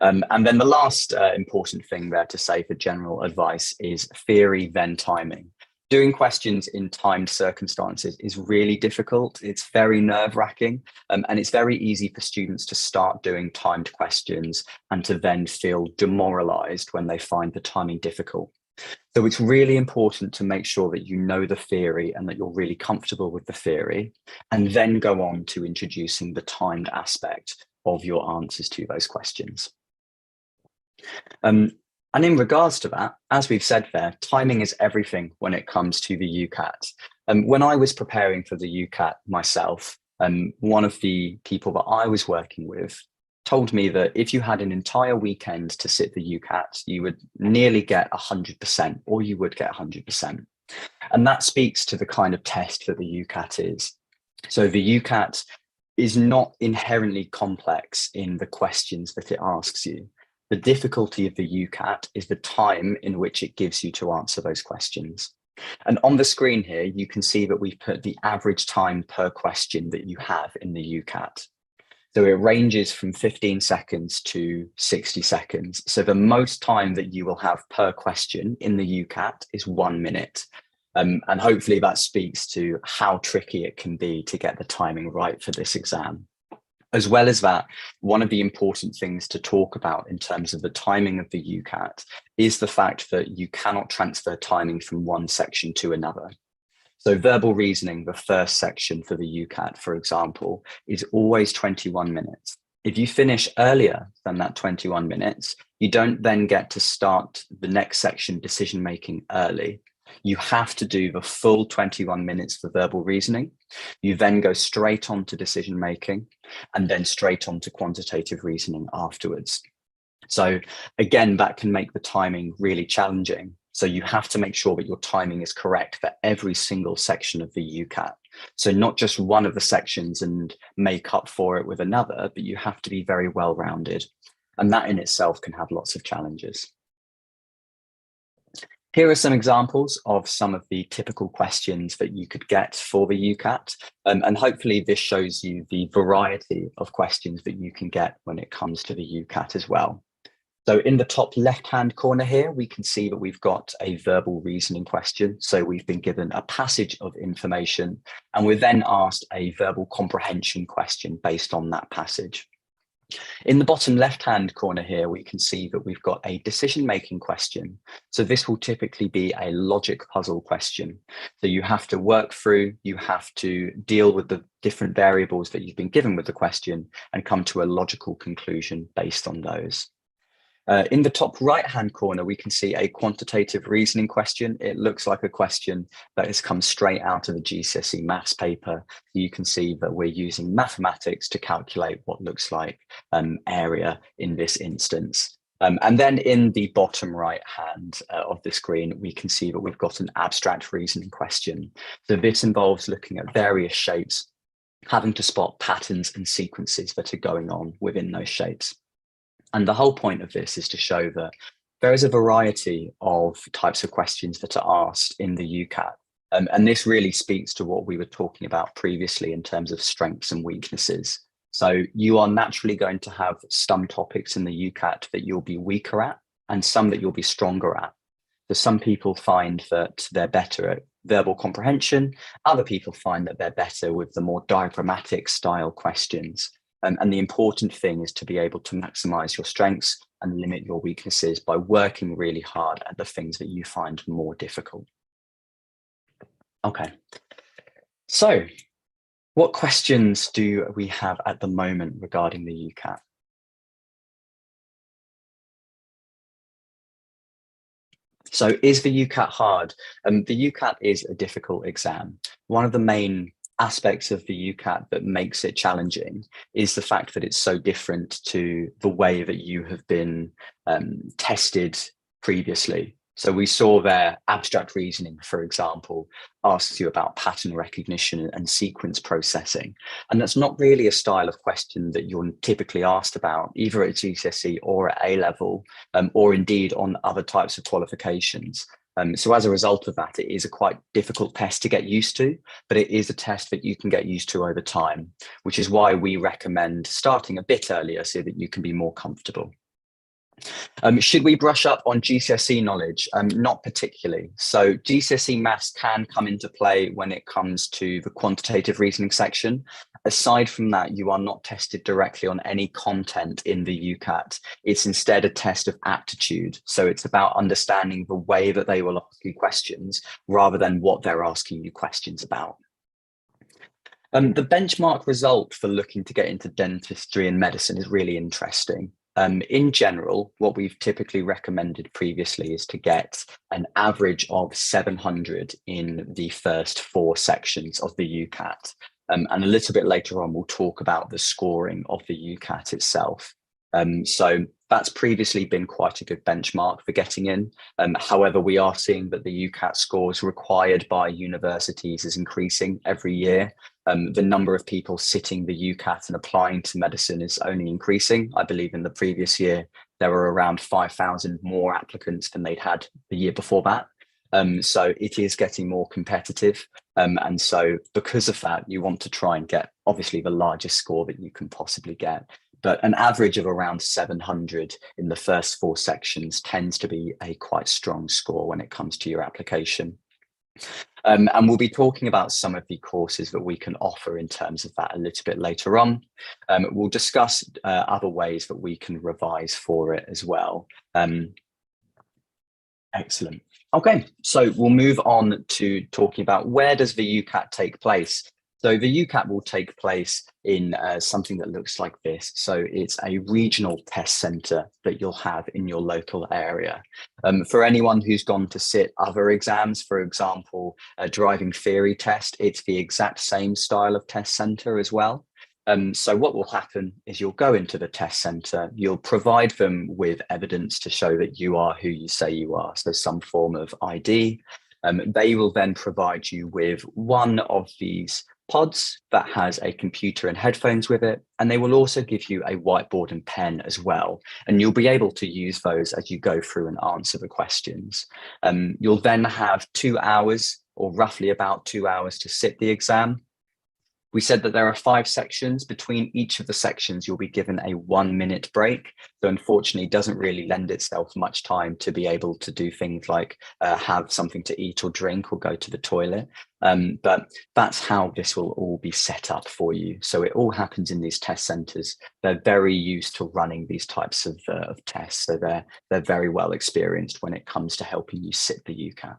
And then the last important thing there to say for general advice is theory, then timing. Doing questions in timed circumstances is really difficult. It's very nerve-wracking, and it's very easy for students to start doing timed questions and to then feel demoralized when they find the timing difficult. So it's really important to make sure that you know the theory and that you're really comfortable with the theory, and then go on to introducing the timed aspect of your answers to those questions. And in regards to that, as we've said there, timing is everything when it comes to the UCAT. When I was preparing for the UCAT myself, one of the people that I was working with told me that if you had an entire weekend to sit the UCAT, you would nearly get 100%, or you would get 100%. And that speaks to the kind of test that the UCAT is. So the UCAT is not inherently complex in the questions that it asks you. The difficulty of the UCAT is the time in which it gives you to answer those questions. And on the screen here, you can see that we've put the average time per question that you have in the UCAT. So it ranges from 15 seconds to 60 seconds. So the most time that you will have per question in the UCAT is 1 minute. And hopefully that speaks to how tricky it can be to get the timing right for this exam. As well as that, one of the important things to talk about in terms of the timing of the UCAT is the fact that you cannot transfer timing from one section to another. So verbal reasoning, the first section for the UCAT, for example, is always 21 minutes. If you finish earlier than that 21 minutes, you don't then get to start the next section, decision-making, early. You have to do the full 21 minutes for verbal reasoning. You then go straight on to decision making and then straight on to quantitative reasoning afterwards. So again, that can make the timing really challenging. So you have to make sure that your timing is correct for every single section of the UCAT. So not just one of the sections and make up for it with another, but you have to be very well-rounded. And that in itself can have lots of challenges. Here are some examples of some of the typical questions that you could get for the UCAT. And hopefully this shows you the variety of questions that you can get when it comes to the UCAT as well. So in the top left-hand corner here, we can see that we've got a verbal reasoning question. So we've been given a passage of information and we're then asked a verbal comprehension question based on that passage. In the bottom left-hand corner here, we can see that we've got a decision-making question. So this will typically be a logic puzzle question. So you have to work through, you have to deal with the different variables that you've been given with the question and come to a logical conclusion based on those. In the top right-hand corner, we can see a quantitative reasoning question. It looks like a question that has come straight out of a GCSE maths paper. You can see that we're using mathematics to calculate what looks like area in this instance. And then in the bottom right-hand of the screen, we can see that we've got an abstract reasoning question. So this involves looking at various shapes, having to spot patterns and sequences that are going on within those shapes. And the whole point of this is to show that there is a variety of types of questions that are asked in the UCAT. And this really speaks to what we were talking about previously in terms of strengths and weaknesses. So you are naturally going to have some topics in the UCAT that you'll be weaker at and some that you'll be stronger at. So some people find that they're better at verbal comprehension. Other people find that they're better with the more diagrammatic style questions. And the important thing is to be able to maximize your strengths and limit your weaknesses by working really hard at the things that you find more difficult. Okay, so what questions do we have at the moment regarding the UCAT? So is the UCAT hard? The UCAT is a difficult exam. One of the main aspects of the UCAT that makes it challenging is the fact that it's so different to the way that you have been tested previously. So we saw there abstract reasoning, for example, asks you about pattern recognition and sequence processing. And that's not really a style of question that you're typically asked about, either at GCSE or at A-level, or indeed on other types of qualifications. So as a result of that, it is a quite difficult test to get used to, but it is a test that you can get used to over time, which is why we recommend starting a bit earlier so that you can be more comfortable. Should we brush up on GCSE knowledge? Not particularly. So GCSE maths can come into play when it comes to the quantitative reasoning section. Aside from that, you are not tested directly on any content in the UCAT. It's instead a test of aptitude. So it's about understanding the way that they will ask you questions rather than what they're asking you questions about. The benchmark result for looking to get into dentistry and medicine is really interesting. In general, what we've typically recommended previously is to get an average of 700 in the first 4 sections of the UCAT. And a little bit later on, we'll talk about the scoring of the UCAT itself. So that's previously been quite a good benchmark for getting in. However, we are seeing that the UCAT scores required by universities is increasing every year. The number of people sitting the UCAT and applying to medicine is only increasing. I believe in the previous year, there were around 5,000 more applicants than they'd had the year before that. So it is getting more competitive. And so because of that, you want to try and get obviously the largest score that you can possibly get. But an average of around 700 in the first 4 sections tends to be a quite strong score when it comes to your application. And we'll be talking about some of the courses that we can offer in terms of that a little bit later on. We'll discuss other ways that we can revise for it as well. Excellent. Okay, so we'll move on to talking about where does the UCAT take place. So the UCAT will take place in something that looks like this. So it's a regional test centre that you'll have in your local area. For anyone who's gone to sit other exams, for example, a driving theory test, it's the exact same style of test centre as well. So what will happen is you'll go into the test centre, you'll provide them with evidence to show that you are who you say you are, so some form of ID. They will then provide you with one of these pods that has a computer and headphones with it, and they will also give you a whiteboard and pen as well, and you'll be able to use those as you go through and answer the questions. You'll then have 2 hours, or roughly about 2 hours, to sit the exam. We said that there are 5 sections. Between each of the sections, you'll be given a 1-minute break. So unfortunately, it doesn't really lend itself much time to be able to do things like have something to eat or drink or go to the toilet. But that's how this will all be set up for you. So it all happens in these test centres. They're very used to running these types of tests. So they're very well experienced when it comes to helping you sit the UCAT.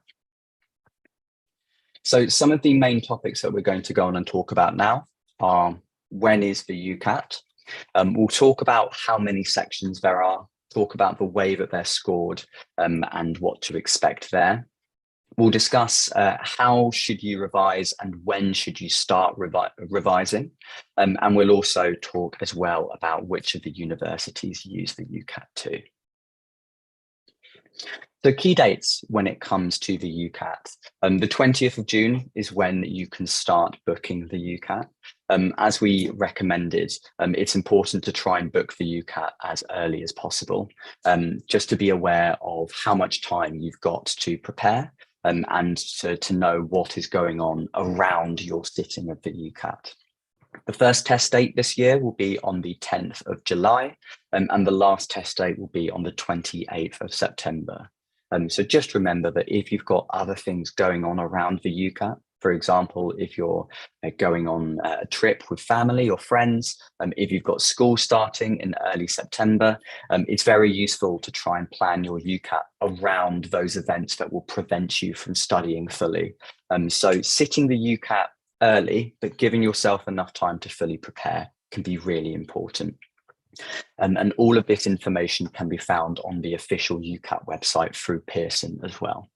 So some of the main topics that we're going to go on and talk about now are: when is the UCAT? We'll talk about how many sections there are, talk about the way that they're scored, and what to expect there. We'll discuss how should you revise and when should you start revising. And we'll also talk as well about which of the universities use the UCAT too. So key dates when it comes to the UCAT. The 20th of June is when you can start booking the UCAT. As we recommended, it's important to try and book the UCAT as early as possible, just to be aware of how much time you've got to prepare, and to know what is going on around your sitting of the UCAT. The first test date this year will be on the 10th of July, and the last test date will be on the 28th of September. So just remember that if you've got other things going on around the UCAT, for example, if you're going on a trip with family or friends, if you've got school starting in early September, it's very useful to try and plan your UCAT around those events that will prevent you from studying fully. So sitting the UCAT early, but giving yourself enough time to fully prepare can be really important. And all of this information can be found on the official UCAT website through Pearson as well.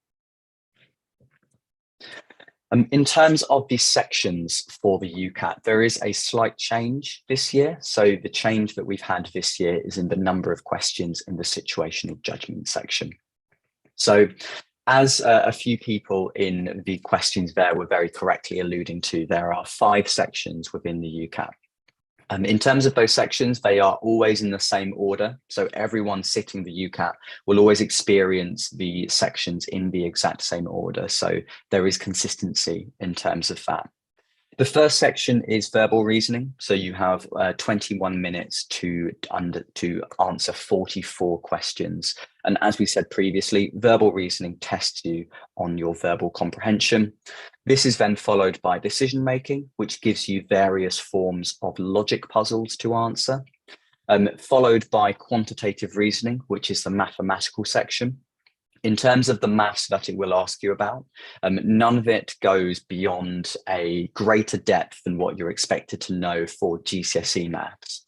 In terms of the sections for the UCAT, there is a slight change this year. So the change that we've had this year is in the number of questions in the situational judgment section. So as a few people in the questions there were very correctly alluding to, there are 5 sections within the UCAT. In terms of those sections, they are always in the same order. So everyone sitting the UCAT will always experience the sections in the exact same order. So there is consistency in terms of that. The first section is verbal reasoning. So you have 21 minutes to answer 44 questions. And as we said previously, verbal reasoning tests you on your verbal comprehension. This is then followed by decision making, which gives you various forms of logic puzzles to answer, followed by quantitative reasoning, which is the mathematical section. In terms of the maths that it will ask you about, none of it goes beyond a greater depth than what you're expected to know for GCSE maths.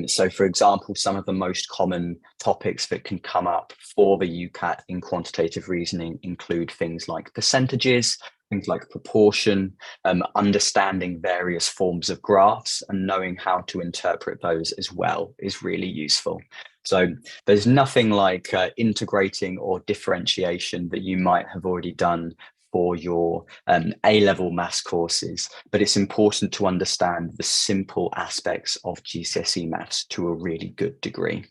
So, for example, some of the most common topics that can come up for the UCAT in quantitative reasoning include things like percentages, things like proportion, understanding various forms of graphs and knowing how to interpret those as well is really useful. So there's nothing like integrating or differentiation that you might have already done for your A-level maths courses, but it's important to understand the simple aspects of GCSE maths to a really good degree.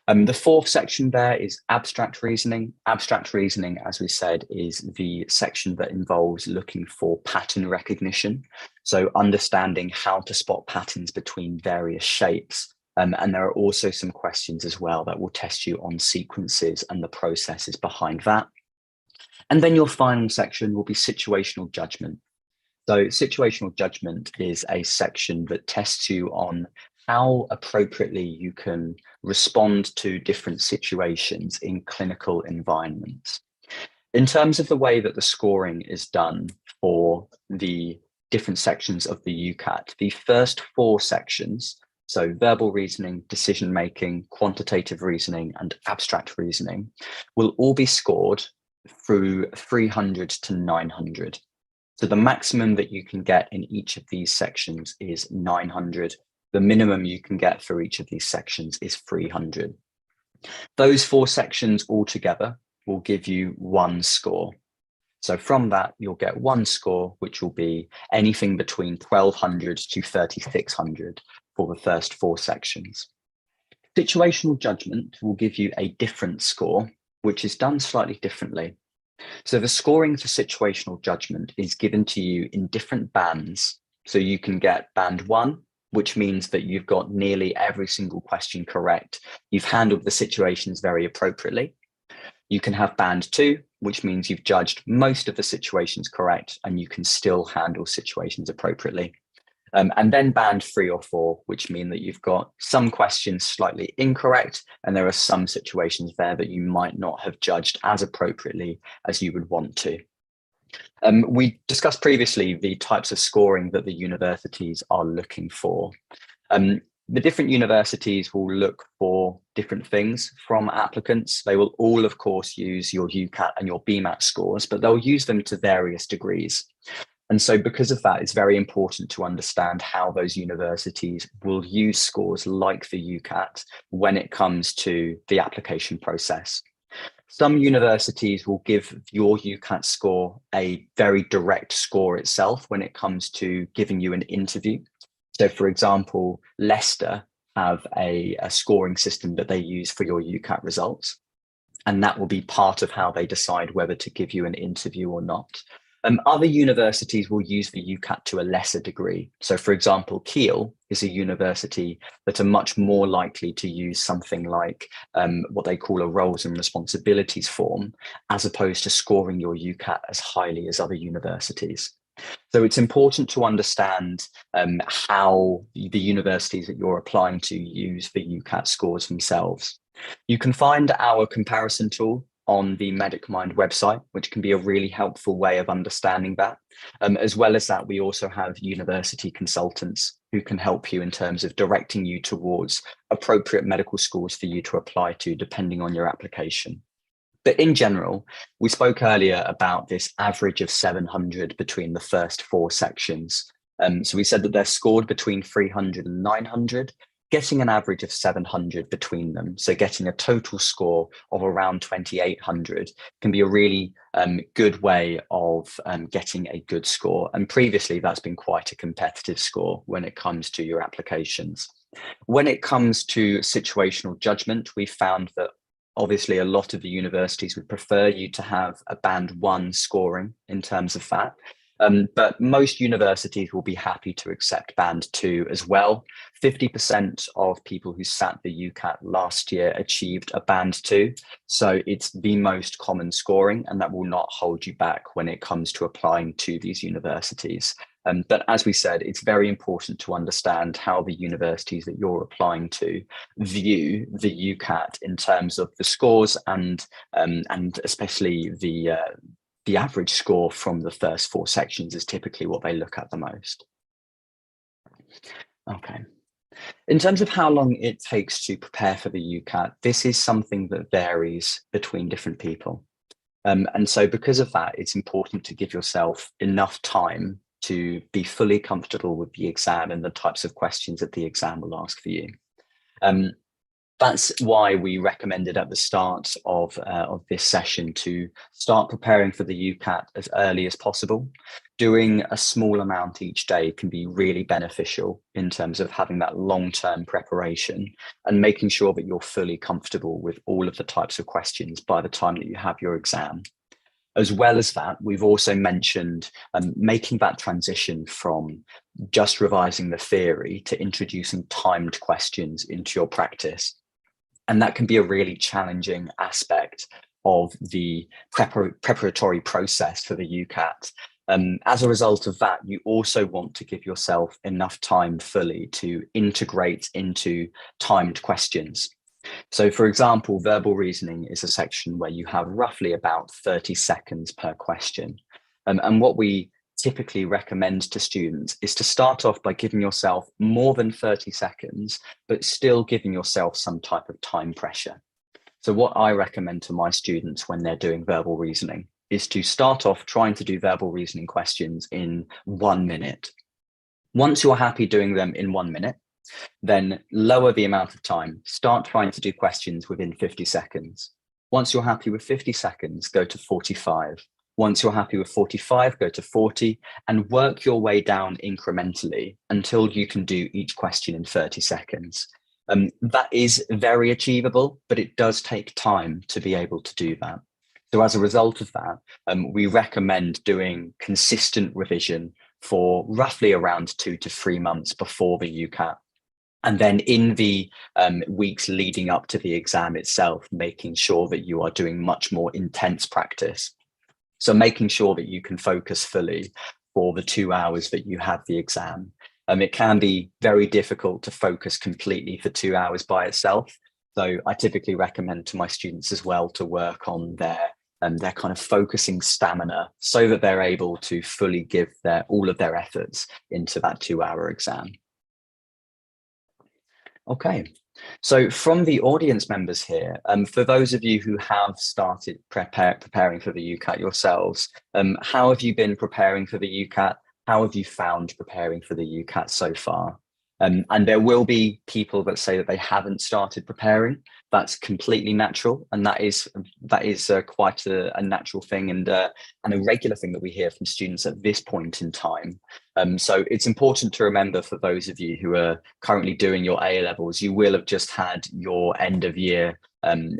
The fourth section there is abstract reasoning. Abstract reasoning, as we said, is the section that involves looking for pattern recognition. So understanding how to spot patterns between various shapes. And there are also some questions as well that will test you on sequences and the processes behind that. And then your final section will be situational judgment. So situational judgment is a section that tests you on how appropriately you can respond to different situations in clinical environments. In terms of the way that the scoring is done for the different sections of the UCAT, the first 4 sections, so verbal reasoning, decision-making, quantitative reasoning, and abstract reasoning, will all be scored through 300 to 900. So the maximum that you can get in each of these sections is 900. The minimum you can get for each of these sections is 300. Those 4 sections altogether will give you 1 score. So from that, you'll get 1 score, which will be anything between 1200 to 3600 for the first 4 sections. Situational judgment will give you a different score, which is done slightly differently. So the scoring for situational judgment is given to you in different bands. So you can get band 1, which means that you've got nearly every single question correct. You've handled the situations very appropriately. You can have band 2, which means you've judged most of the situations correct and you can still handle situations appropriately. And then band 3 or 4, which mean that you've got some questions slightly incorrect, and there are some situations there that you might not have judged as appropriately as you would want to. We discussed previously the types of scoring that the universities are looking for. The different universities will look for different things from applicants. They will all, of course, use your UCAT and your BMAT scores, but they'll use them to various degrees. And so because of that, it's very important to understand how those universities will use scores like the UCAT when it comes to the application process. Some universities will give your UCAT score a very direct score itself when it comes to giving you an interview. So for example, Leicester have a scoring system that they use for your UCAT results. And that will be part of how they decide whether to give you an interview or not. Other universities will use the UCAT to a lesser degree. So for example, Kiel is a university that are much more likely to use something like what they call a roles and responsibilities form, as opposed to scoring your UCAT as highly as other universities. So it's important to understand how the universities that you're applying to use the UCAT scores themselves. You can find our comparison tool on the MedicMind website, which can be a really helpful way of understanding that. As well as that, we also have university consultants who can help you in terms of directing you towards appropriate medical schools for you to apply to, depending on your application. But in general, we spoke earlier about this average of 700 between the first 4 sections. So we said that they're scored between 300 and 900. getting an average of 700 between them, so getting a total score of around 2,800 can be a really good way of getting a good score. And previously, that's been quite a competitive score when it comes to your applications. When it comes to situational judgment, we found that obviously a lot of the universities would prefer you to have a band 1 scoring in terms of that. But most universities will be happy to accept band 2 as well. 50% of people who sat the UCAT last year achieved a band 2. So it's the most common scoring, and that will not hold you back when it comes to applying to these universities. But as we said, it's very important to understand how the universities that you're applying to view the UCAT in terms of the scores and especially the average score from the first 4 sections is typically what they look at the most. Okay. In terms of how long it takes to prepare for the UCAT, this is something that varies between different people. And so because of that, it's important to give yourself enough time to be fully comfortable with the exam and the types of questions that the exam will ask for you. That's why we recommended at the start of this session to start preparing for the UCAT as early as possible. Doing a small amount each day can be really beneficial in terms of having that long-term preparation and making sure that you're fully comfortable with all of the types of questions by the time that you have your exam. As well as that, we've also mentioned making that transition from just revising the theory to introducing timed questions into your practice. And that can be a really challenging aspect of the preparatory process for the UCAT. As a result of that, you also want to give yourself enough time fully to integrate into timed questions. So for example, verbal reasoning is a section where you have roughly about 30 seconds per question. And what we typically recommend to students is to start off by giving yourself more than 30 seconds, but still giving yourself some type of time pressure. So what I recommend to my students when they're doing verbal reasoning is to start off trying to do verbal reasoning questions in 1 minute. Once you're happy doing them in 1 minute, then lower the amount of time, start trying to do questions within 50 seconds. Once you're happy with 50 seconds, go to 45. Once you're happy with 45, go to 40 and work your way down incrementally until you can do each question in 30 seconds. That is very achievable, but it does take time to be able to do that. So as a result of that, we recommend doing consistent revision for roughly around 2 to 3 months before the UCAT. And then in the weeks leading up to the exam itself, making sure that you are doing much more intense practice. So making sure that you can focus fully for the 2 hours that you have the exam. It can be very difficult to focus completely for 2 hours by itself. So I typically recommend to my students as well to work on their kind of focusing stamina so that they're able to fully give all of their efforts into that 2-hour exam. Okay, so from the audience members here, for those of you who have started preparing for the UCAT yourselves, how have you been preparing for the UCAT? How have you found preparing for the UCAT so far? And there will be people that say that they haven't started preparing. That's completely natural, and that is quite a natural thing and a regular thing that we hear from students at this point in time. So it's important to remember for those of you who are currently doing your A levels, you will have just had your end of year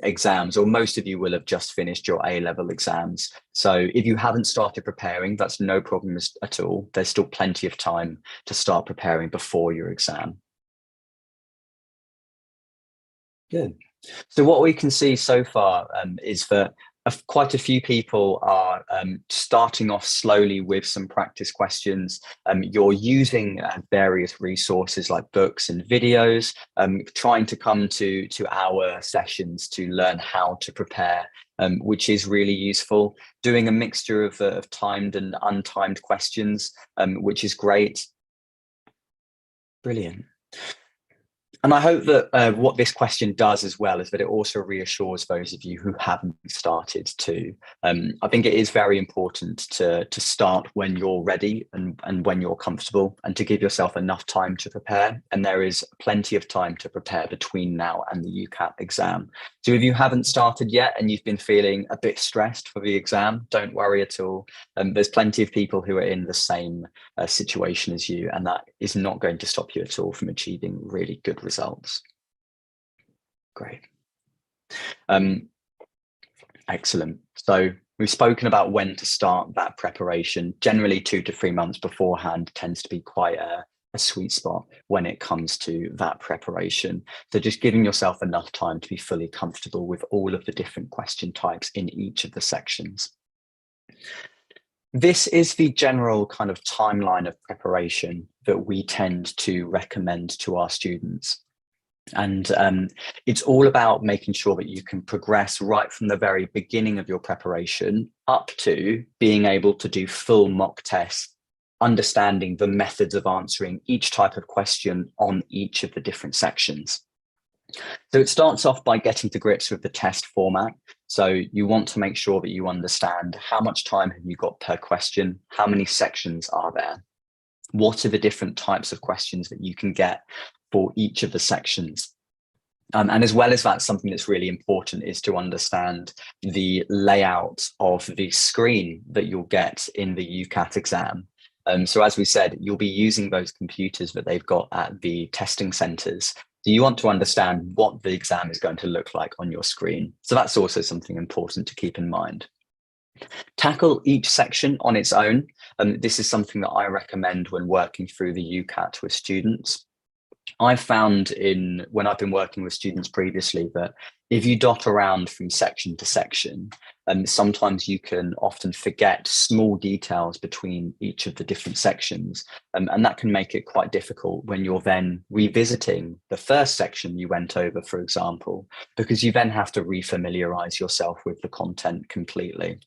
exams, or most of you will have just finished your A level exams. So if you haven't started preparing, that's no problem at all. There's still plenty of time to start preparing before your exam. Good. So what we can see so far is that quite a few people are starting off slowly with some practice questions. You're using various resources like books and videos, trying to come to our sessions to learn how to prepare, which is really useful. Doing a mixture of timed and untimed questions, which is great. Brilliant. And I hope that what this question does as well is that it also reassures those of you who haven't started to. I think it is very important to start when you're ready and when you're comfortable, and to give yourself enough time to prepare. And there is plenty of time to prepare between now and the UCAT exam. So if you haven't started yet and you've been feeling a bit stressed for the exam, don't worry at all. There's plenty of people who are in the same situation as you, and that is not going to stop you at all from achieving really good results. Great. Excellent. So we've spoken about when to start that preparation. Generally 2 to 3 months beforehand tends to be quite a sweet spot when it comes to that preparation. So just giving yourself enough time to be fully comfortable with all of the different question types in each of the sections. This is the general kind of timeline of preparation that we tend to recommend to our students. And it's all about making sure that you can progress right from the very beginning of your preparation up to being able to do full mock tests, understanding the methods of answering each type of question on each of the different sections. So it starts off by getting to grips with the test format. So you want to make sure that you understand how much time have you got per question, how many sections are there, what are the different types of questions that you can get for each of the sections. And as well as that, something that's really important is to understand the layout of the screen that you'll get in the UCAT exam. So as we said, you'll be using those computers that they've got at the testing centres. So you want to understand what the exam is going to look like on your screen. So that's also something important to keep in mind. Tackle each section on its own. This is something that I recommend when working through the UCAT with students. I've found when I've been working with students previously that if you dot around from section to section, sometimes you can often forget small details between each of the different sections. And that can make it quite difficult when you're then revisiting the first section you went over, for example, because you then have to refamiliarize yourself with the content completely.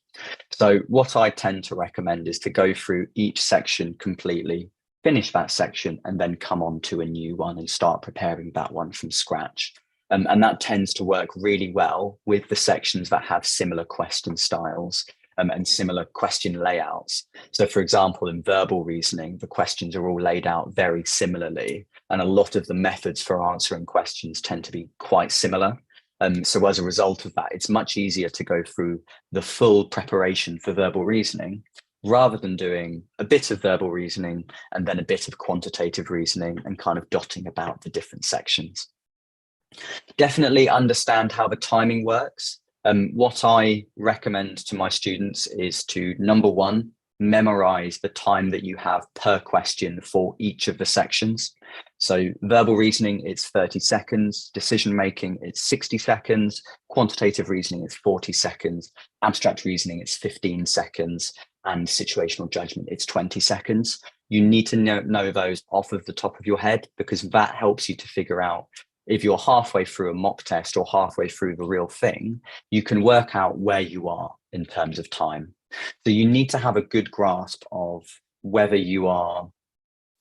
So what I tend to recommend is to go through each section completely, finish that section, and then come on to a new one and start preparing that one from scratch. And that tends to work really well with the sections that have similar question styles and similar question layouts. So for example, in verbal reasoning, the questions are all laid out very similarly, and a lot of the methods for answering questions tend to be quite similar. So as a result of that, it's much easier to go through the full preparation for verbal reasoning rather than doing a bit of verbal reasoning and then a bit of quantitative reasoning and kind of dotting about the different sections. Definitely understand how the timing works. What I recommend to my students is to, number one, memorize the time that you have per question for each of the sections. So verbal reasoning, it's 30 seconds, decision making, it's 60 seconds, quantitative reasoning, it's 40 seconds, abstract reasoning, it's 15 seconds, and situational judgment, it's 20 seconds. You need to know those off of the top of your head, because that helps you to figure out if you're halfway through a mock test or halfway through the real thing, you can work out where you are in terms of time. So you need to have a good grasp of whether you are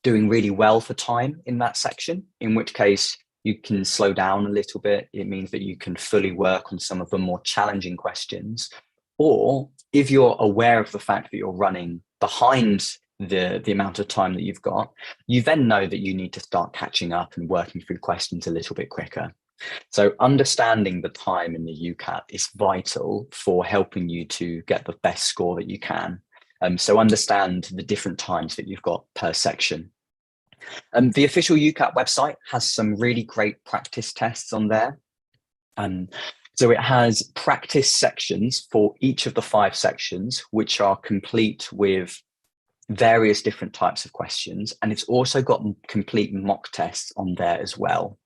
doing really well for time in that section, in which case you can slow down a little bit. It means that you can fully work on some of the more challenging questions. Or if you're aware of the fact that you're running behind the amount of time that you've got, you then know that you need to start catching up and working through questions a little bit quicker. So understanding the time in the UCAT is vital for helping you to get the best score that you can. So understand the different times that you've got per section. The official UCAT website has some really great practice tests on there. So it has practice sections for each of the 5 sections, which are complete with various different types of questions. And it's also got complete mock tests on there as well,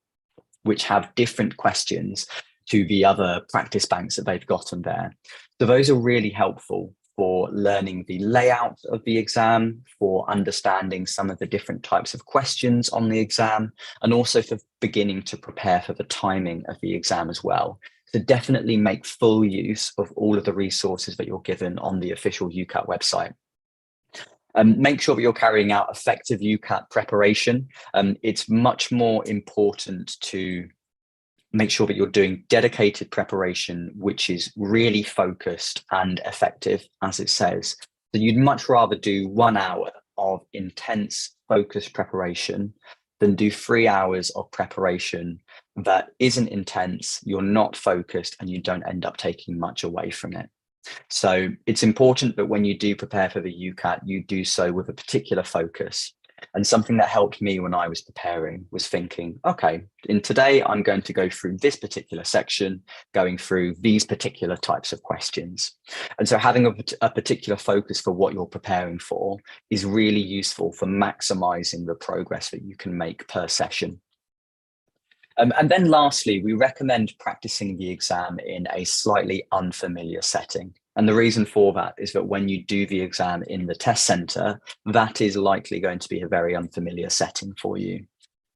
which have different questions to the other practice banks that they've got on there. So those are really helpful for learning the layout of the exam, for understanding some of the different types of questions on the exam, and also for beginning to prepare for the timing of the exam as well. So definitely make full use of all of the resources that you're given on the official UCAT website. Make sure that you're carrying out effective UCAT preparation. It's much more important to make sure that you're doing dedicated preparation, which is really focused and effective, as it says. So you'd much rather do 1 hour of intense focused preparation than do 3 hours of preparation that isn't intense, you're not focused, and you don't end up taking much away from it. So it's important that when you do prepare for the UCAT, you do so with a particular focus. And something that helped me when I was preparing was thinking, okay, in today, I'm going to go through this particular section, going through these particular types of questions. And so having a particular focus for what you're preparing for is really useful for maximizing the progress that you can make per session. And then lastly, we recommend practicing the exam in a slightly unfamiliar setting. And the reason for that is that when you do the exam in the test centre, that is likely going to be a very unfamiliar setting for you.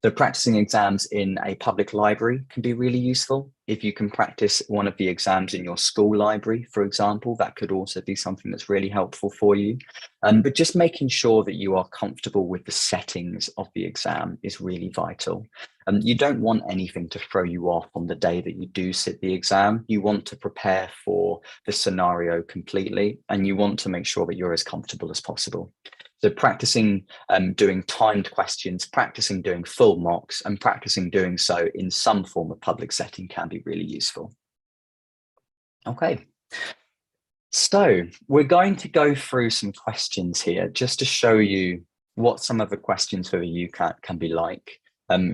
So practicing exams in a public library can be really useful. If you can practice one of the exams in your school library, for example, that could also be something that's really helpful for you. But just making sure that you are comfortable with the settings of the exam is really vital. You don't want anything to throw you off on the day that you do sit the exam. You want to prepare for the scenario completely, and you want to make sure that you're as comfortable as possible. So practicing doing timed questions, practicing doing full mocks, and practicing doing so in some form of public setting can be really useful. Okay. So we're going to go through some questions here just to show you what some of the questions for the UCAT can be like.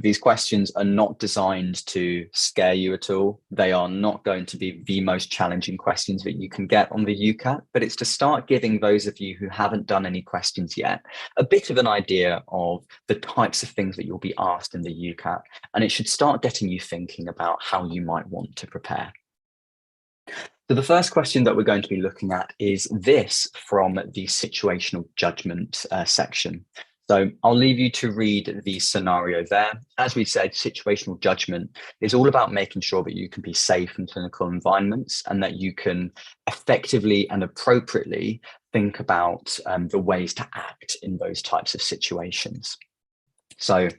These questions are not designed to scare you at all. They are not going to be the most challenging questions that you can get on the UCAT, but it's to start giving those of you who haven't done any questions yet a bit of an idea of the types of things that you'll be asked in the UCAT, and it should start getting you thinking about how you might want to prepare. So the first question that we're going to be looking at is this from the situational judgment section. So I'll leave you to read the scenario there. As we said, situational judgment is all about making sure that you can be safe in clinical environments and that you can effectively and appropriately think about the ways to act in those types of situations. So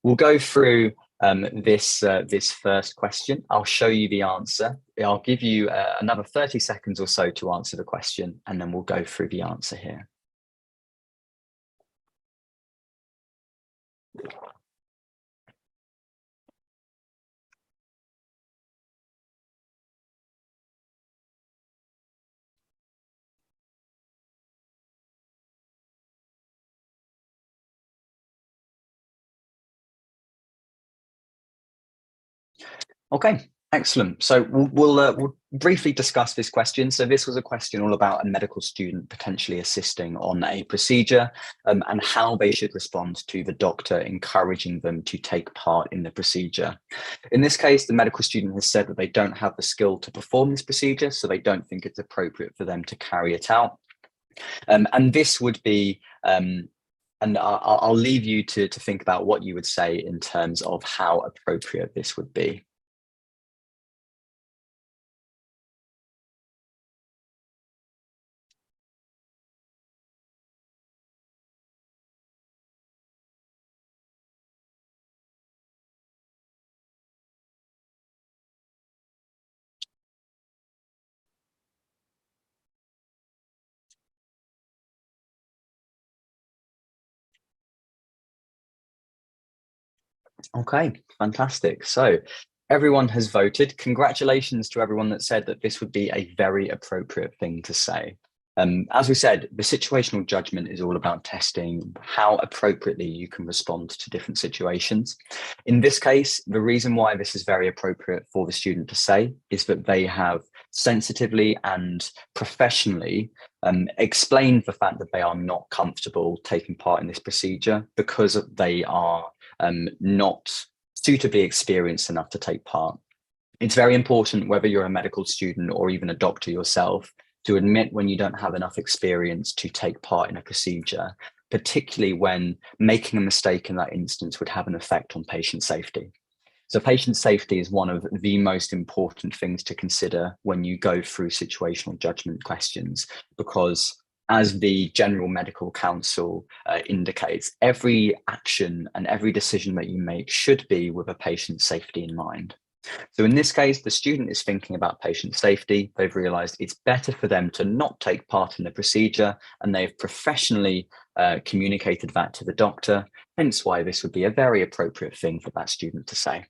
we'll go through this first question. I'll show you the answer. I'll give you another 30 seconds or so to answer the question, and then we'll go through the answer here. Okay, excellent. So we'll briefly discuss this question. So this was a question all about a medical student potentially assisting on a procedure and how they should respond to the doctor encouraging them to take part in the procedure. In this case, the medical student has said that they don't have the skill to perform this procedure, so they don't think it's appropriate for them to carry it out. And this would be and I'll leave you to think about what you would say in terms of how appropriate this would be. Okay, fantastic. So everyone has voted. Congratulations to everyone that said that this would be a very appropriate thing to say. As we said, the situational judgment is all about testing how appropriately you can respond to different situations. In this case, the reason why this is very appropriate for the student to say is that they have sensitively and professionally explained the fact that they are not comfortable taking part in this procedure because they are not suitably experienced enough to take part. It's very important, whether you're a medical student or even a doctor yourself, to admit when you don't have enough experience to take part in a procedure, particularly when making a mistake in that instance would have an effect on patient safety. So patient safety is one of the most important things to consider when you go through situational judgment questions, because as the General Medical Council indicates, every action and every decision that you make should be with a patient's safety in mind. So in this case, the student is thinking about patient safety. They've realized it's better for them to not take part in the procedure, and they've professionally communicated that to the doctor, hence why this would be a very appropriate thing for that student to say.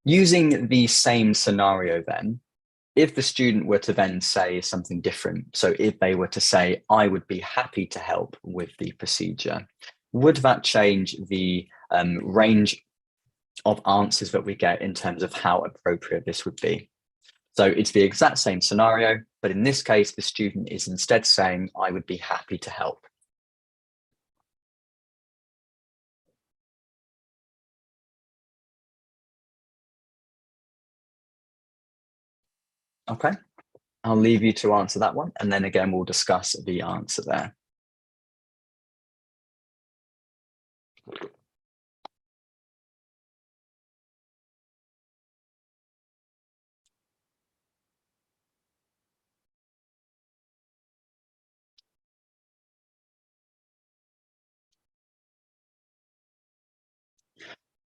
Using the same scenario then, if the student were to then say something different, so if they were to say, I would be happy to help with the procedure, would that change the range of answers that we get in terms of how appropriate this would be? So it's the exact same scenario, but in this case, the student is instead saying, I would be happy to help. Okay, I'll leave you to answer that one. And then again, we'll discuss the answer there.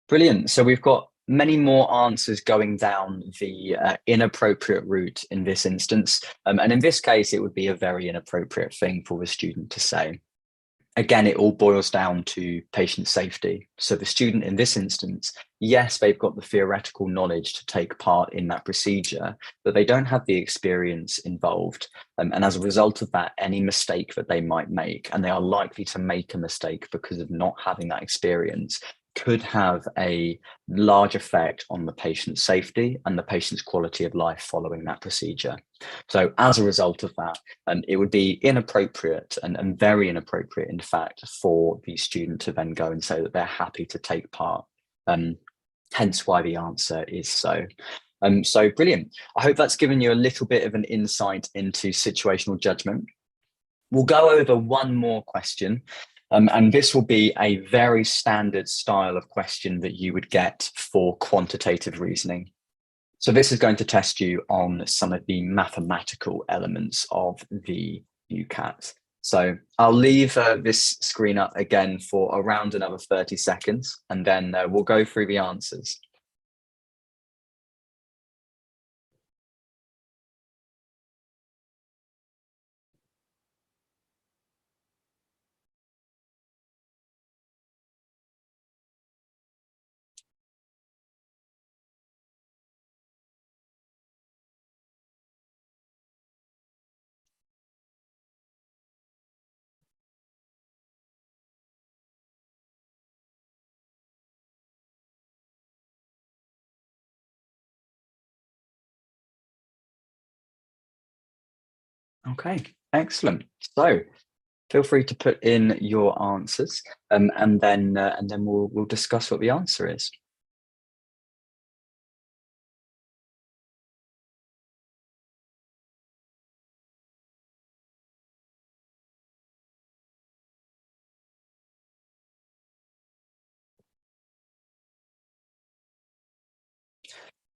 Brilliant. So we've got many more answers going down the inappropriate route in this instance. And in this case, it would be a very inappropriate thing for the student to say. Again, it all boils down to patient safety. So the student in this instance, yes, they've got the theoretical knowledge to take part in that procedure, but they don't have the experience involved. And as a result of that, any mistake that they might make, and they are likely to make a mistake because of not having that experience, could have a large effect on the patient's safety and the patient's quality of life following that procedure. So as a result of that, it would be inappropriate and very inappropriate, in fact, for the student to then go and say that they're happy to take part. Hence why the answer is so. So brilliant. I hope that's given you a little bit of an insight into situational judgment. We'll go over one more question. And this will be a very standard style of question that you would get for quantitative reasoning. So this is going to test you on some of the mathematical elements of the UCAT. So I'll leave this screen up again for around another 30 seconds, and then we'll go through the answers. Okay, excellent. So feel free to put in your answers, and then we'll discuss what the answer is.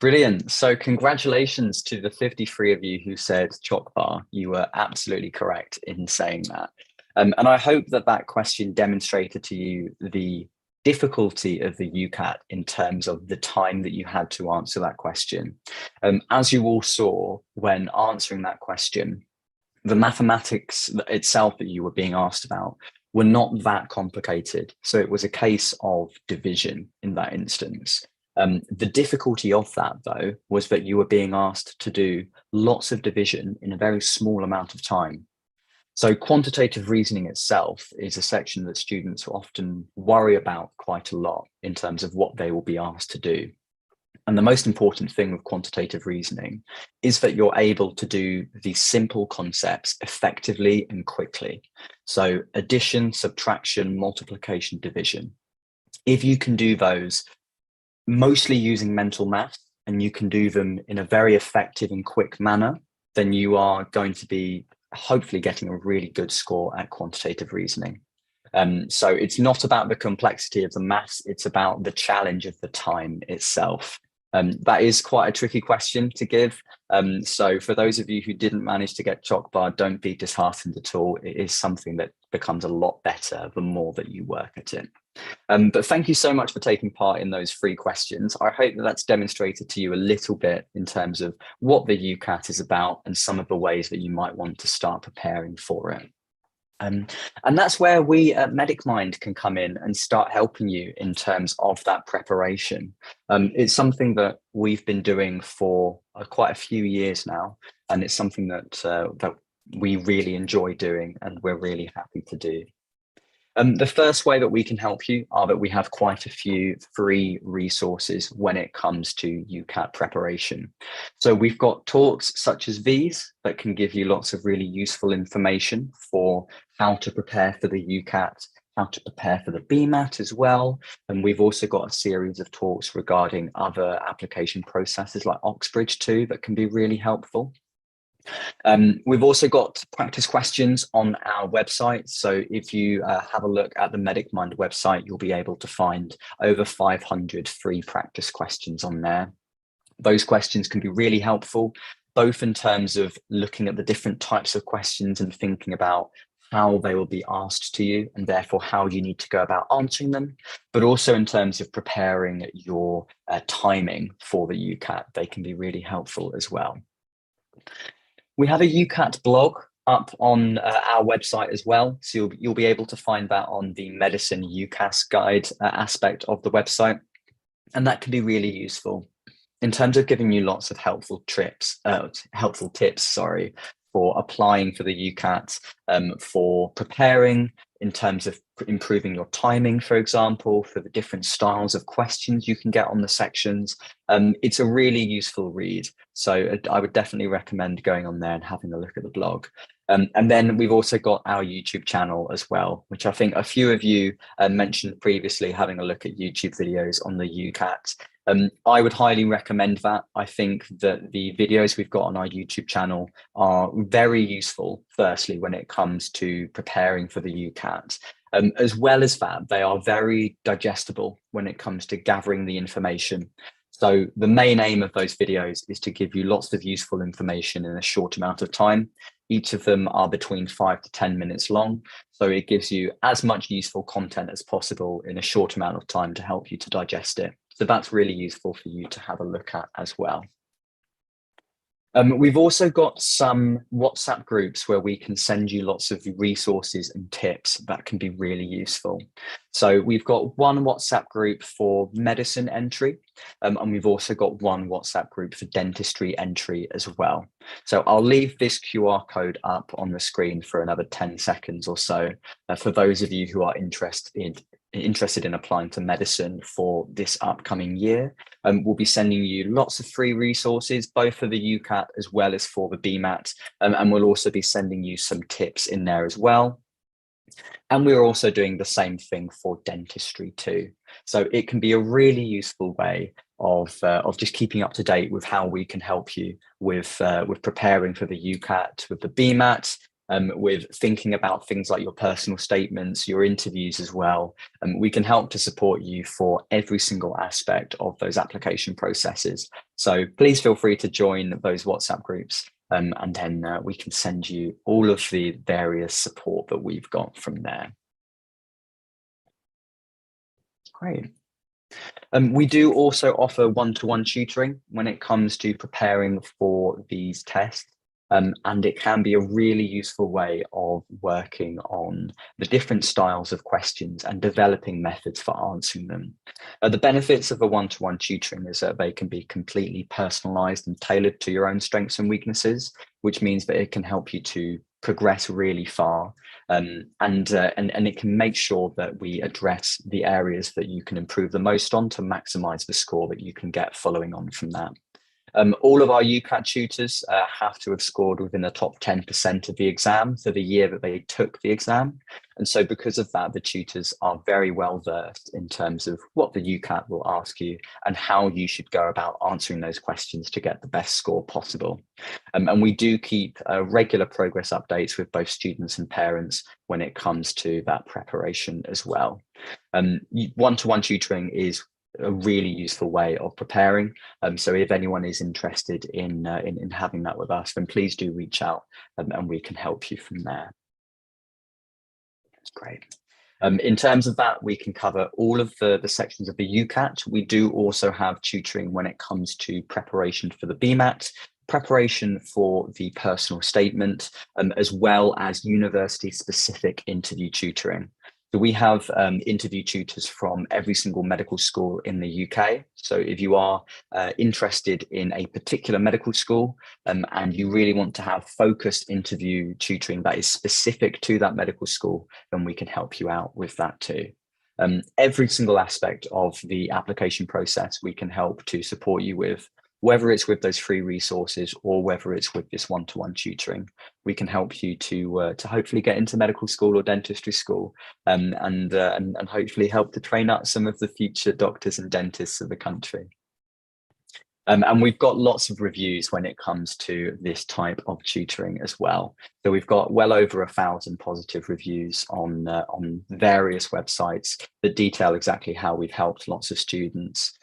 Brilliant. So congratulations to the 53 of you who said chalk bar. You were absolutely correct in saying that. And I hope that that question demonstrated to you the difficulty of the UCAT in terms of the time that you had to answer that question. As you all saw when answering that question, the mathematics itself that you were being asked about were not that complicated. So it was a case of division in that instance. The difficulty of that, though, was that you were being asked to do lots of division in a very small amount of time. So quantitative reasoning itself is a section that students often worry about quite a lot in terms of what they will be asked to do. And the most important thing with quantitative reasoning is that you're able to do these simple concepts effectively and quickly. So addition, subtraction, multiplication, division. If you can do those mostly using mental math, and you can do them in a very effective and quick manner, then you are going to be hopefully getting a really good score at quantitative reasoning. So it's not about the complexity of the maths, it's about the challenge of the time itself. That is quite a tricky question to give. So for those of you who didn't manage to get chalk bar, don't be disheartened at all. It is something that becomes a lot better the more that you work at it. But thank you so much for taking part in those 3 questions. I hope that that's demonstrated to you a little bit in terms of what the UCAT is about and some of the ways that you might want to start preparing for it. And that's where we at MedicMind can come in and start helping you in terms of that preparation. It's something that we've been doing for quite a few years now, and it's something that we really enjoy doing and we're really happy to do. The first way that we can help you are that we have quite a few free resources when it comes to UCAT preparation. So we've got talks such as these that can give you lots of really useful information for how to prepare for the UCAT, how to prepare for the BMAT as well. And we've also got a series of talks regarding other application processes like Oxbridge too that can be really helpful. We've also got practice questions on our website. So if you have a look at the MedicMind website, you'll be able to find over 500 free practice questions on there. Those questions can be really helpful, both in terms of looking at the different types of questions and thinking about how they will be asked to you and therefore how you need to go about answering them, but also in terms of preparing your timing for the UCAT. They can be really helpful as well. We have a UCAT blog up on our website as well. So you'll be able to find that on the medicine UCAS guide aspect of the website. And that can be really useful in terms of giving you lots of helpful tips, for applying for the UCAT, for preparing in terms of improving your timing, for example, for the different styles of questions you can get on the sections. It's a really useful read. So I would definitely recommend going on there and having a look at the blog. And then we've also got our YouTube channel as well, which I think a few of you mentioned previously, having a look at YouTube videos on the UCAT. I would highly recommend that. I think that the videos we've got on our YouTube channel are very useful, firstly, when it comes to preparing for the UCAT. As well as that, they are very digestible when it comes to gathering the information. So the main aim of those videos is to give you lots of useful information in a short amount of time. Each of them are between 5 to 10 minutes long. So it gives you as much useful content as possible in a short amount of time to help you to digest it. So that's really useful for you to have a look at as well. We've also got some WhatsApp groups where we can send you lots of resources and tips that can be really useful. So we've got one WhatsApp group for medicine entry, and we've also got one WhatsApp group for dentistry entry as well. So I'll leave this QR code up on the screen for another 10 seconds or so for those of you who are interested in applying to medicine for this upcoming year. We'll be sending you lots of free resources, both for the UCAT as well as for the BMAT, and we'll also be sending you some tips in there as well. And we're also doing the same thing for dentistry too. So it can be a really useful way of just keeping up to date with how we can help you with preparing for the UCAT, with the BMAT, with thinking about things like your personal statements, your interviews as well. We can help to support you for every single aspect of those application processes. So please feel free to join those WhatsApp groups, and then we can send you all of the various support that we've got from there. Great. We do also offer one-to-one tutoring when it comes to preparing for these tests. And it can be a really useful way of working on the different styles of questions and developing methods for answering them. The benefits of a one-to-one tutoring is that they can be completely personalized and tailored to your own strengths and weaknesses, which means that it can help you to progress really far. And it can make sure that we address the areas that you can improve the most on to maximize the score that you can get following on from that. All of our UCAT tutors have to have scored within the top 10% of the exam for the year that they took the exam. And so because of that, the tutors are very well versed in terms of what the UCAT will ask you and how you should go about answering those questions to get the best score possible. And we do keep regular progress updates with both students and parents when it comes to that preparation as well. One-to-one tutoring is a really useful way of preparing. So if anyone is interested in having that with us, then please do reach out, and we can help you from there. That's great. In terms of that, we can cover all of the sections of the UCAT. We do also have tutoring when it comes to preparation for the BMAT, preparation for the personal statement, as well as university-specific interview tutoring. So we have interview tutors from every single medical school in the UK. So if you are interested in a particular medical school and you really want to have focused interview tutoring that is specific to that medical school, then we can help you out with that too. Every single aspect of the application process we can help to support you with, whether it's with those free resources or whether it's with this one-to-one tutoring. We can help you to hopefully get into medical school or dentistry school, and hopefully help to train up some of the future doctors and dentists of the country. And we've got lots of reviews when it comes to this type of tutoring as well. So we've got well over 1,000 positive reviews on various websites that detail exactly how we've helped lots of students.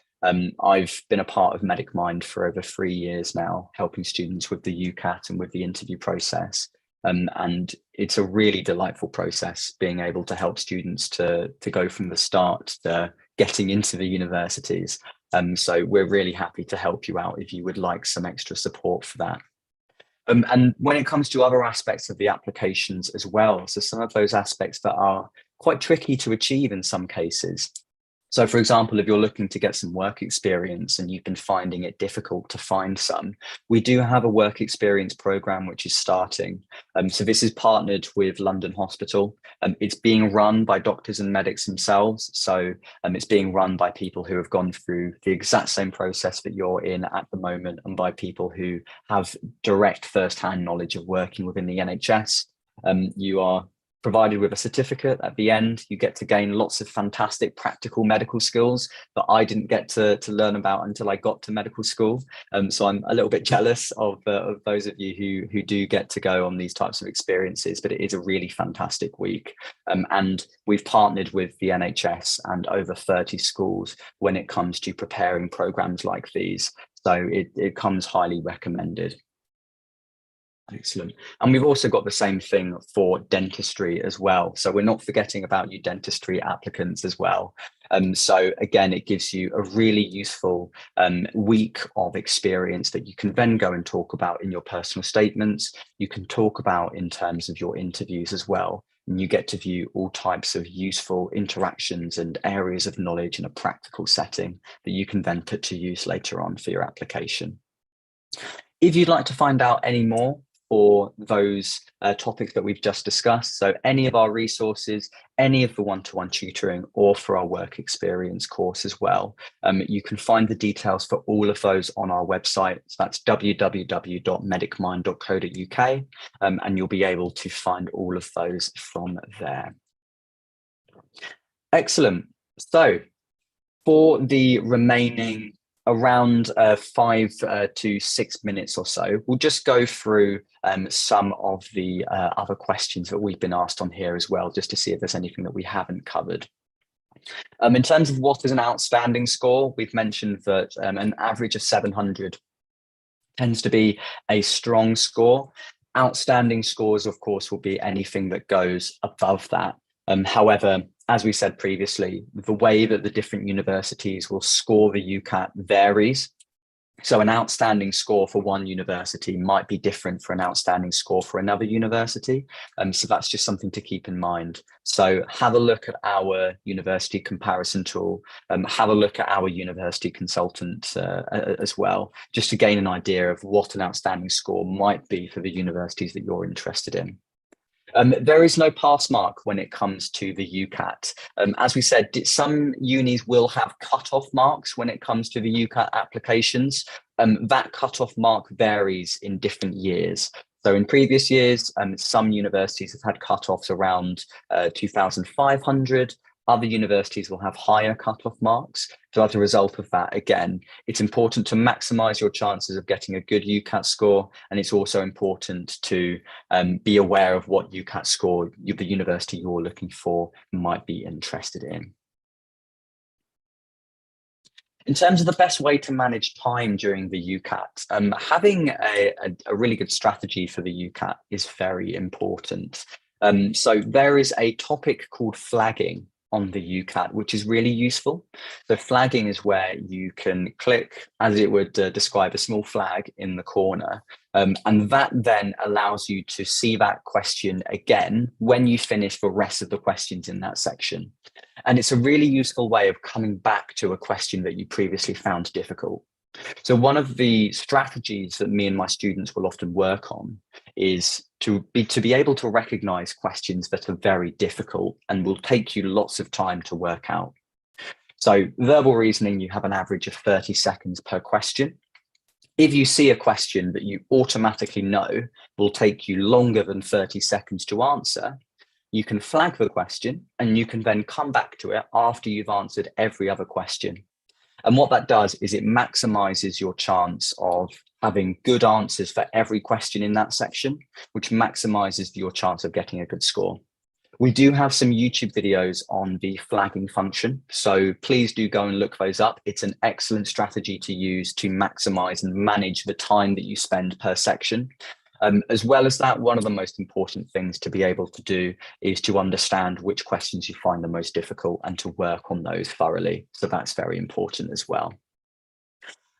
I've been a part of Medic Mind for over 3 years now, helping students with the UCAT and with the interview process. And it's a really delightful process, being able to help students to go from the start to getting into the universities. So we're really happy to help you out if you would like some extra support for that. And when it comes to other aspects of the applications as well, so some of those aspects that are quite tricky to achieve in some cases. So for example, if you're looking to get some work experience and you've been finding it difficult to find some, we do have a work experience program which is starting. So this is partnered with London Hospital. It's being run by doctors and medics themselves. So it's being run by people who have gone through the exact same process that you're in at the moment, and by people who have direct first-hand knowledge of working within the NHS. You are provided with a certificate at the end. You get to gain lots of fantastic practical medical skills that I didn't get to learn about until I got to medical school. So I'm a little bit jealous of those of you who do get to go on these types of experiences, but it is a really fantastic week. And we've partnered with the NHS and over 30 schools when it comes to preparing programs like these. So it comes highly recommended. Excellent. And we've also got the same thing for dentistry as well. So we're not forgetting about you dentistry applicants as well. So again, it gives you a really useful week of experience that you can then go and talk about in your personal statements. You can talk about in terms of your interviews as well. And you get to view all types of useful interactions and areas of knowledge in a practical setting that you can then put to use later on for your application. If you'd like to find out any more for those topics that we've just discussed, so any of our resources, any of the one-to-one tutoring, or for our work experience course as well, you can find the details for all of those on our website. So that's www.medicmind.co.uk, and you'll be able to find all of those from there. Excellent. So for the remaining around 5 to 6 minutes or so, we'll just go through some of the other questions that we've been asked on here as well, just to see if there's anything that we haven't covered. In terms of what is an outstanding score, we've mentioned that an average of 700 tends to be a strong score. Outstanding scores, of course, will be anything that goes above that. However, as we said previously, the way that the different universities will score the UCAT varies. So an outstanding score for one university might be different for an outstanding score for another university. So that's just something to keep in mind. So have a look at our university comparison tool, have a look at our university consultant as well, just to gain an idea of what an outstanding score might be for the universities that you're interested in. There is no pass mark when it comes to the UCAT. As we said, some unis will have cut-off marks when it comes to the UCAT applications. That cut-off mark varies in different years. So in previous years, some universities have had cut-offs around 2,500. Other universities will have higher cut-off marks. So as a result of that, again, it's important to maximize your chances of getting a good UCAT score. And it's also important to be aware of what UCAT score the university you're looking for might be interested in. In terms of the best way to manage time during the UCAT, having a really good strategy for the UCAT is very important. So there is a topic called flagging on the UCAT, which is really useful. So flagging is where you can click, as it would describe, a small flag in the corner. And that then allows you to see that question again when you finish the rest of the questions in that section. And it's a really useful way of coming back to a question that you previously found difficult. So one of the strategies that me and my students will often work on is to be able to recognize questions that are very difficult and will take you lots of time to work out. So verbal reasoning, you have an average of 30 seconds per question. If you see a question that you automatically know will take you longer than 30 seconds to answer, you can flag the question and you can then come back to it after you've answered every other question. And what that does is it maximizes your chance of having good answers for every question in that section, which maximizes your chance of getting a good score. We do have some YouTube videos on the flagging function, so please do go and look those up. It's an excellent strategy to use to maximize and manage the time that you spend per section. As well as that, one of the most important things to be able to do is to understand which questions you find the most difficult and to work on those thoroughly. So that's very important as well.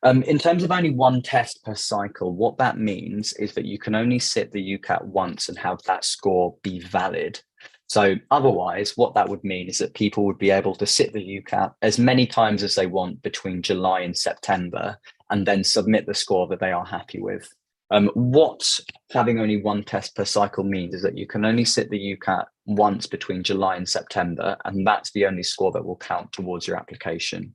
In terms of only one test per cycle, what that means is that you can only sit the UCAT once and have that score be valid. So otherwise, what that would mean is that people would be able to sit the UCAT as many times as they want between July and September, and then submit the score that they are happy with. What having only one test per cycle means is that you can only sit the UCAT once between July and September, and that's the only score that will count towards your application.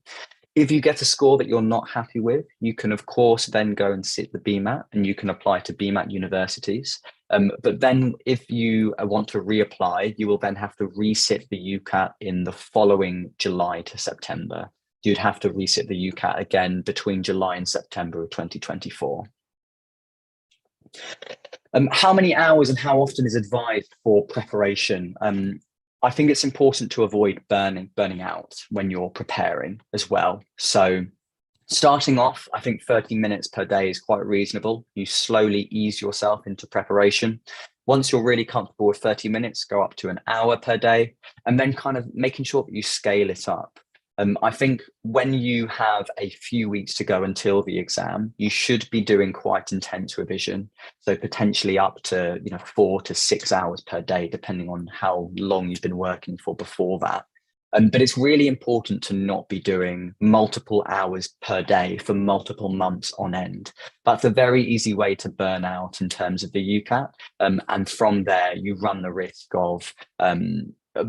If you get a score that you're not happy with, you can, of course, then go and sit the BMAT and you can apply to BMAT universities. But then if you want to reapply, you will then have to resit the UCAT in the following July to September. You'd have to resit the UCAT again between July and September of 2024. How many hours and how often is advised for preparation? I think it's important to avoid burning out when you're preparing as well. So starting off, I think 30 minutes per day is quite reasonable. You slowly ease yourself into preparation. Once you're really comfortable with 30 minutes, go up to an hour per day, and then kind of making sure that you scale it up. I think when you have a few weeks to go until the exam, you should be doing quite intense revision. So potentially up to 4 to 6 hours per day, depending on how long you've been working for before that. But it's really important to not be doing multiple hours per day for multiple months on end. That's a very easy way to burn out in terms of the UCAT. And from there, you run the risk of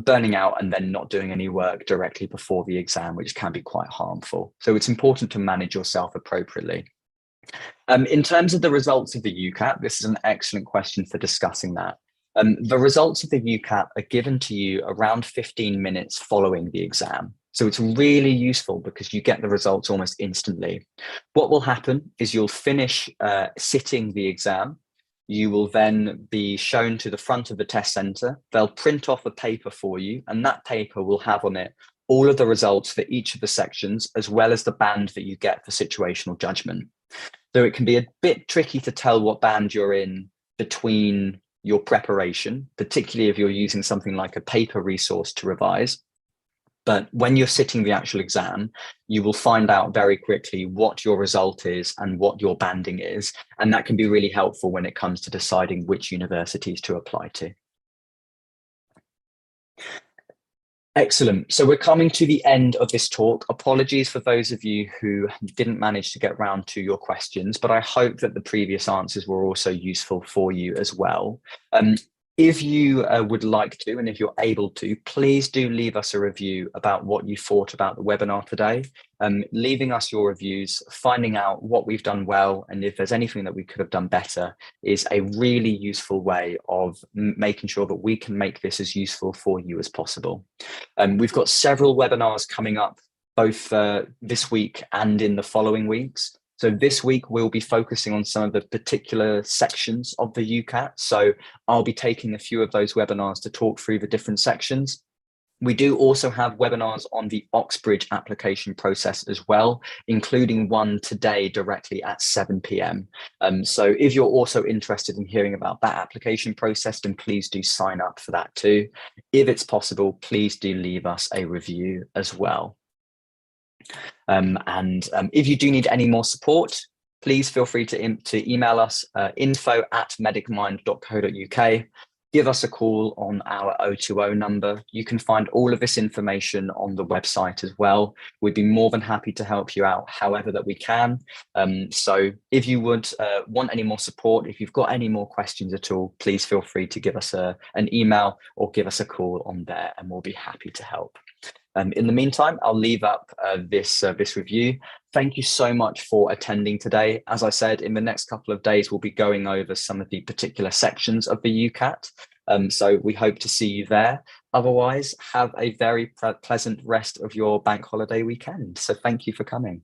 burning out and then not doing any work directly before the exam, which can be quite harmful. So it's important to manage yourself appropriately. In terms of the results of the UCAT, this is an excellent question for discussing that. The results of the UCAT are given to you around 15 minutes following the exam. So it's really useful because you get the results almost instantly. What will happen is you'll finish sitting the exam. You will then be shown to the front of the test center. They'll print off a paper for you, and that paper will have on it all of the results for each of the sections, as well as the band that you get for situational judgment. So it can be a bit tricky to tell what band you're in between your preparation, particularly if you're using something like a paper resource to revise. But when you're sitting the actual exam, you will find out very quickly what your result is and what your banding is. And that can be really helpful when it comes to deciding which universities to apply to. Excellent. So we're coming to the end of this talk. Apologies for those of you who didn't manage to get round to your questions, but I hope that the previous answers were also useful for you as well. If you would like to, and if you're able to, please do leave us a review about what you thought about the webinar today. Leaving us your reviews, finding out what we've done well, and if there's anything that we could have done better is a really useful way of making sure that we can make this as useful for you as possible. We've got several webinars coming up, both this week and in the following weeks. So this week, we'll be focusing on some of the particular sections of the UCAT. So I'll be taking a few of those webinars to talk through the different sections. We do also have webinars on the Oxbridge application process as well, including one today directly at 7 p.m. So if you're also interested in hearing about that application process, then please do sign up for that too. If it's possible, please do leave us a review as well. If you do need any more support, please feel free to email us info@medicmind.co.uk. Give us a call on our 020 number. You can find all of this information on the website as well. We'd be more than happy to help you out however that we can. So if you would want any more support, if you've got any more questions at all, please feel free to give us an email or give us a call on there, and we'll be happy to help. In the meantime, I'll leave up this review. Thank you so much for attending today. As I said, in the next couple of days, we'll be going over some of the particular sections of the UCAT. So we hope to see you there. Otherwise, have a very pleasant rest of your bank holiday weekend. So thank you for coming.